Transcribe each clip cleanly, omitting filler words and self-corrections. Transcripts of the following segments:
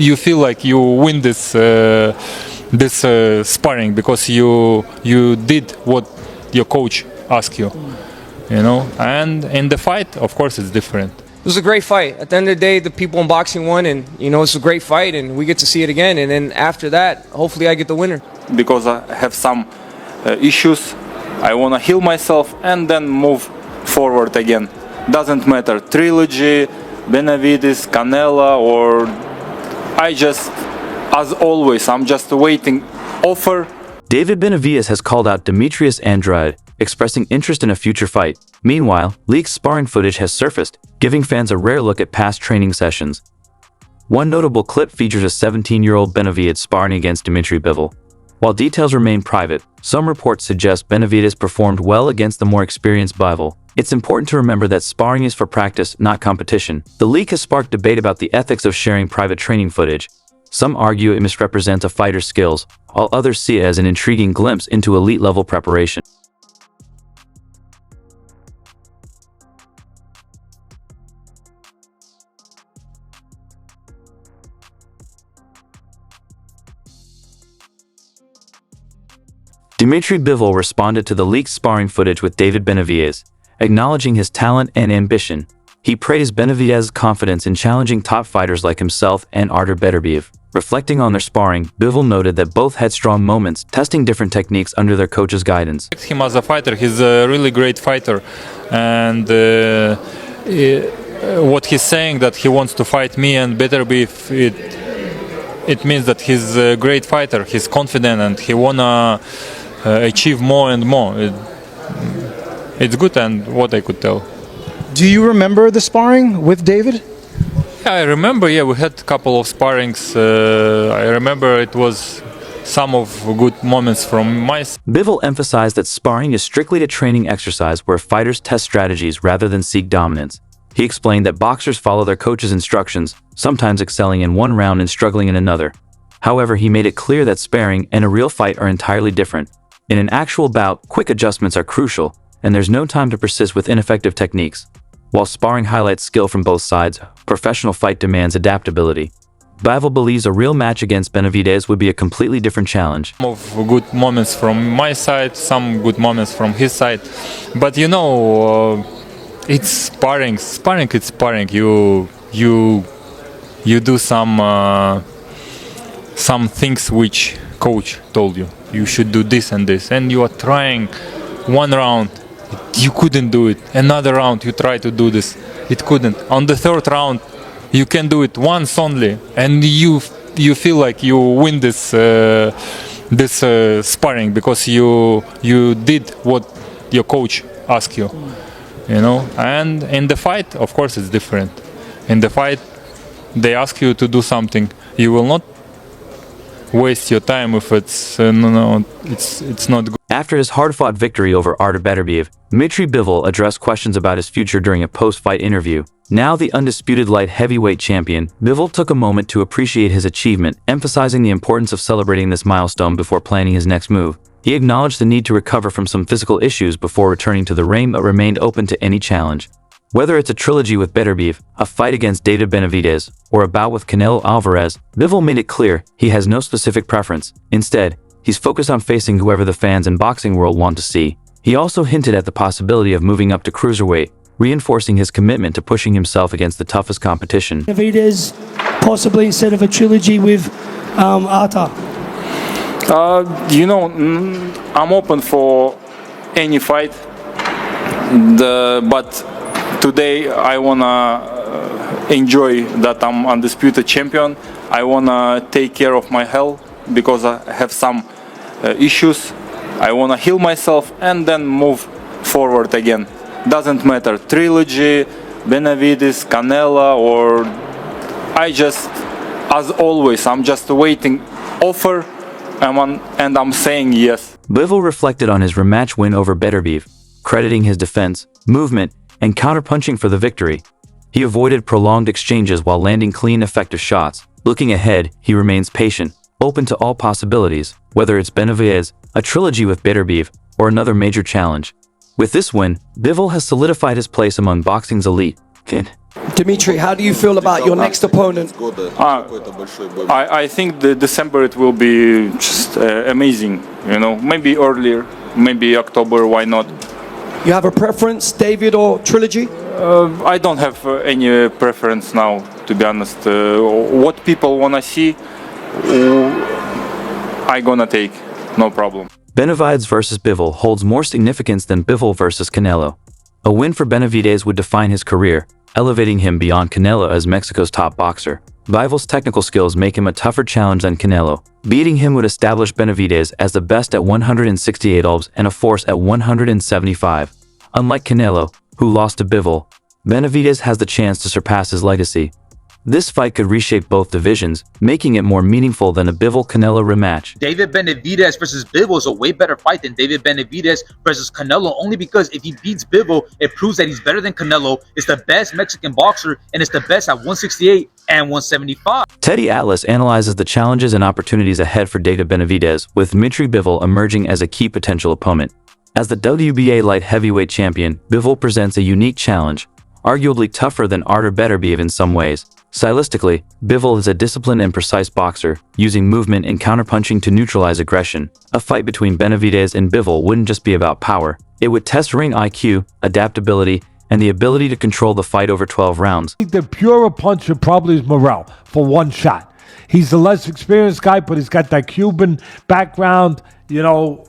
you feel like you win this sparring because you did what your coach asked you, and in the fight, of course, it's different. It was a great fight. At the end of the day, the people in boxing won, and it's a great fight, and we get to see it again. And then after that, hopefully I get the winner. Because I have some issues, I want to heal myself and then move forward again. Doesn't matter, trilogy, Benavidez, Canela, or as always, I'm just waiting offer. David Benavidez has called out Dmitry Bivol, expressing interest in a future fight. Meanwhile, leaked sparring footage has surfaced, giving fans a rare look at past training sessions. One notable clip features a 17-year-old Benavidez sparring against Dmitry Bivol. While details remain private, some reports suggest Benavidez performed well against the more experienced Bivol. It's important to remember that sparring is for practice, not competition. The leak has sparked debate about the ethics of sharing private training footage. Some argue it misrepresents a fighter's skills, while others see it as an intriguing glimpse into elite-level preparation. Dmitry Bivol responded to the leaked sparring footage with David Benavidez, acknowledging his talent and ambition. He praised Benavidez's confidence in challenging top fighters like himself and Benavidez. Reflecting on their sparring, Bivol noted that both had strong moments, testing different techniques under their coach's guidance. Him as a fighter, he's a really great fighter, and what he's saying that he wants to fight me and Benavidez, it means that he's a great fighter. He's confident and he wanna achieve more and more. It's good, and what I could tell. Do you remember the sparring with David? Yeah, I remember. Yeah, we had a couple of sparrings. I remember it was some of good moments from my side. Bivol emphasized that sparring is strictly a training exercise where fighters test strategies rather than seek dominance. He explained that boxers follow their coach's instructions, sometimes excelling in one round and struggling in another. However, he made it clear that sparring and a real fight are entirely different. In an actual bout, quick adjustments are crucial, and there's no time to persist with ineffective techniques. While sparring highlights skill from both sides, professional fight demands adaptability. Bivol believes a real match against Benavidez would be a completely different challenge. Some of good moments from my side, some good moments from his side, but it's sparring. Sparring, it's sparring. You do some things which coach told you. You should do this and this, and you are trying one round. You couldn't do it. Another round, you try to do this. It couldn't. On the third round, you can do it once only, and you feel like you win this sparring because you did what your coach asked you. And in the fight, of course, it's different. In the fight, they ask you to do something. You will not waste your time if it's not good. After his hard-fought victory over Benavidez, Dmitry Bivol addressed questions about his future during a post-fight interview. Now the undisputed light heavyweight champion, Bivol took a moment to appreciate his achievement, emphasizing the importance of celebrating this milestone before planning his next move. He acknowledged the need to recover from some physical issues before returning to the ring, but remained open to any challenge. Whether it's a trilogy with Benavidez, a fight against David Benavidez, or a bout with Canelo Alvarez, Bivol made it clear he has no specific preference. Instead, he's focused on facing whoever the fans in boxing world want to see. He also hinted at the possibility of moving up to cruiserweight, reinforcing his commitment to pushing himself against the toughest competition. Benavidez, possibly instead of a trilogy with Arta. I'm open for any fight, but today I wanna enjoy that I'm undisputed champion. I wanna take care of my health because I have some issues. I wanna heal myself and then move forward again. Doesn't matter, trilogy, Benavidez, Canela, or as always, I'm just waiting offer, and I'm saying yes. Bivol reflected on his rematch win over Benavidez, crediting his defense, movement, and counterpunching for the victory. He avoided prolonged exchanges while landing clean, effective shots. Looking ahead, he remains patient, open to all possibilities, whether it's Benavidez, a trilogy with Benavidez, or another major challenge. With this win, Bivol has solidified his place among boxing's elite. Dmitry, how do you feel about your next opponent? I think the December it will be just amazing. You know, maybe earlier, maybe October. Why not? You have a preference, David or Trilogy? I don't have any preference now, to be honest. What people wanna see, I gonna take, no problem. Benavidez versus Bivol holds more significance than Bivol versus Canelo. A win for Benavidez would define his career, elevating him beyond Canelo as Mexico's top boxer. Bivol's technical skills make him a tougher challenge than Canelo. Beating him would establish Benavidez as the best at 168 albs and a force at 175. Unlike Canelo, who lost to Bivol, Benavidez has the chance to surpass his legacy. This fight could reshape both divisions, making it more meaningful than a Bivol-Canelo rematch. David Benavidez versus Bivol is a way better fight than David Benavidez versus Canelo, only because if he beats Bivol, it proves that he's better than Canelo, is the best Mexican boxer, and is the best at 168 and 175. Teddy Atlas analyzes the challenges and opportunities ahead for David Benavidez, with Dmitry Bivol emerging as a key potential opponent. As the WBA light heavyweight champion, Bivol presents a unique challenge, arguably tougher than Artur Beterbiev in some ways. Stylistically, Bivol is a disciplined and precise boxer, using movement and counterpunching to neutralize aggression. A fight between Benavidez and Bivol wouldn't just be about power. It would test ring IQ, adaptability, and the ability to control the fight over 12 rounds. I think the purer puncher probably is Morel for one shot. He's the less experienced guy, but he's got that Cuban background, you know,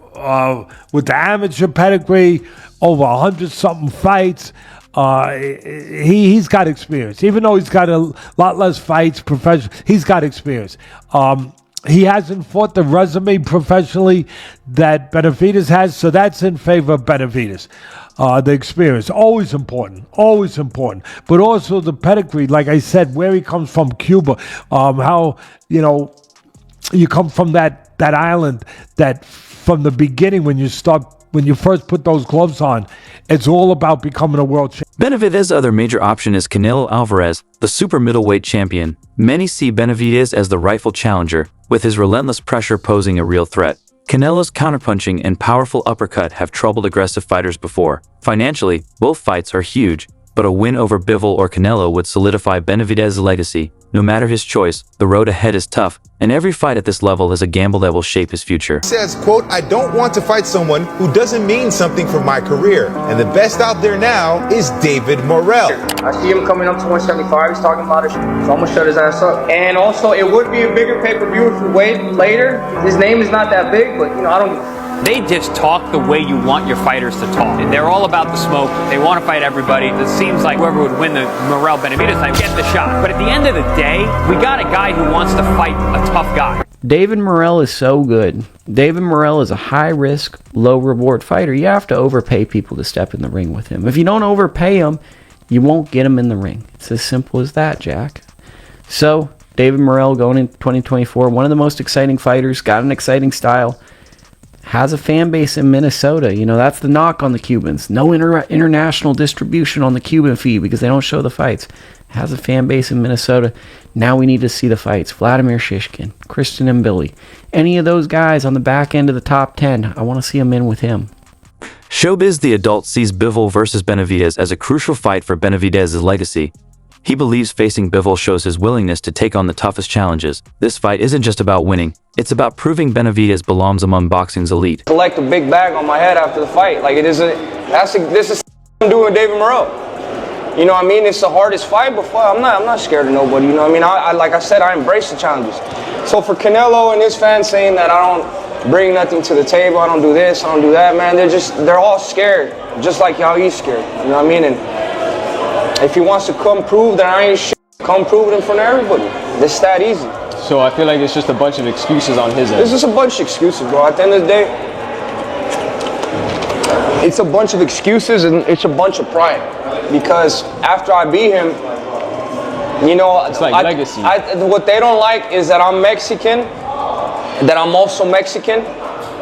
with the amateur pedigree, over 100-something fights. He's got experience. Even though he's got a lot less fights professional, he's got experience. He hasn't fought the resume professionally that Benavidez has, so that's in favor of Benavidez. The experience, always important. But also the pedigree, like I said, where he comes from, Cuba, how, you know, you come from that island that from the beginning when you first put those gloves on, it's all about becoming a world champion. Benavidez's other major option is Canelo Alvarez, the super middleweight champion. Many see Benavidez as the rightful challenger, with his relentless pressure posing a real threat. Canelo's counterpunching and powerful uppercut have troubled aggressive fighters before. Financially, both fights are huge, but a win over Bivol or Canelo would solidify Benavidez's legacy. No matter his choice, the road ahead is tough, and every fight at this level is a gamble that will shape his future. He says, quote, "I don't want to fight someone who doesn't mean something for my career. And the best out there now is David Morel." I see him coming up to 175. He's talking about it. So I'm going to shut his ass up. And also, it would be a bigger pay-per-view if we wait later. His name is not that big, but, you know, I don't... They just talk the way you want your fighters to talk. They're all about the smoke. They want to fight everybody. It seems like whoever would win the Morel-Benavidez fight get the shot. But at the end of the day, we got a guy who wants to fight a tough guy. David Morel is so good. David Morel is a high-risk, low-reward fighter. You have to overpay people to step in the ring with him. If you don't overpay him, you won't get him in the ring. It's as simple as that, Jack. So, David Morel going in 2024, one of the most exciting fighters, got an exciting style. Has a fan base in Minnesota. You know, that's the knock on the Cubans. No international distribution on the Cuban feed because they don't show the fights. Has a fan base in Minnesota. Now we need to see the fights. Vladimir Shishkin, Kristen and Billy. Any of those guys on the back end of the top 10, I want to see them in with him. Showbiz the Adult sees Bivol versus Benavidez as a crucial fight for Benavidez's legacy. He believes facing Bivol shows his willingness to take on the toughest challenges. This fight isn't just about winning, it's about proving Benavidez belongs among boxing's elite. Collect a big bag on my head after the fight. Like, it isn't... This is I'm doing David Morel. You know what I mean? It's the hardest fight, but I'm not scared of nobody. You know what I mean? I like I said, I embrace the challenges. So for Canelo and his fans saying that I don't bring nothing to the table, I don't do this, I don't do that, man, they're all scared, just like how he's scared. You know what I mean? And if he wants to come prove that I ain't shit, come prove it in front of everybody. It's that easy. So I feel like it's just a bunch of excuses on his end. It's just a bunch of excuses, bro. At the end of the day, it's a bunch of excuses and it's a bunch of pride. Because after I beat him, you know, it's like legacy. What they don't like is that I'm Mexican, that I'm also Mexican,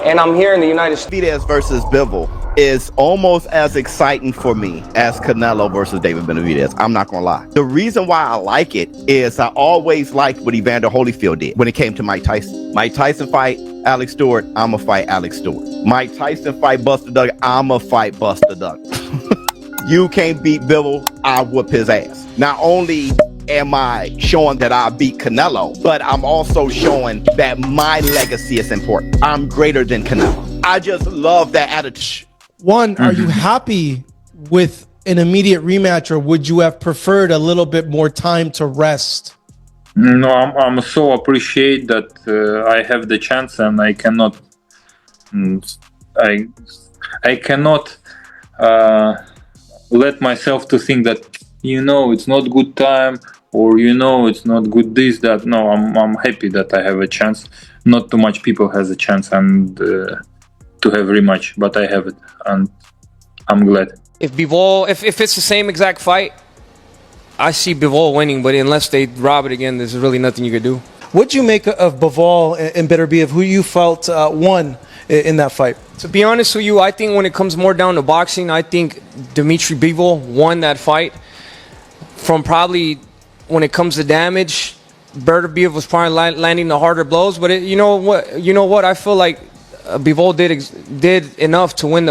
and I'm here in the United States. Benavidez versus Bivol is almost as exciting for me as Canelo versus David Benavidez. I'm not gonna lie. The reason why I like it is I always liked what Evander Holyfield did when it came to Mike Tyson. Mike Tyson fight Alex Stewart, I'ma fight Alex Stewart. Mike Tyson fight Buster Douglas, I'ma fight Buster Douglas. you can't beat Bivol, I whoop his ass. Not only am I showing that I beat Canelo, but I'm also showing that my legacy is important. I'm greater than Canelo. I just love that attitude. One, are you happy with an immediate rematch, or would you have preferred a little bit more time to rest? No, I'm so appreciate that I have the chance, and I cannot I cannot let myself to think that it's not good time, or it's not good this that. No, I'm happy that I have a chance. Not too much people has a chance and to have rematch, but I have it, and I'm glad. If Bivol, if it's the same exact fight, I see Bivol winning, but unless they rob it again, there's really nothing you could do. What'd you make of Bivol and Beterbiev, who you felt won in that fight? To be honest with you, I think when it comes more down to boxing, I think Dmitry Bivol won that fight. From probably when it comes to damage, Beterbiev was probably landing the harder blows. But you know what? I feel like Bivol did enough to win the fight.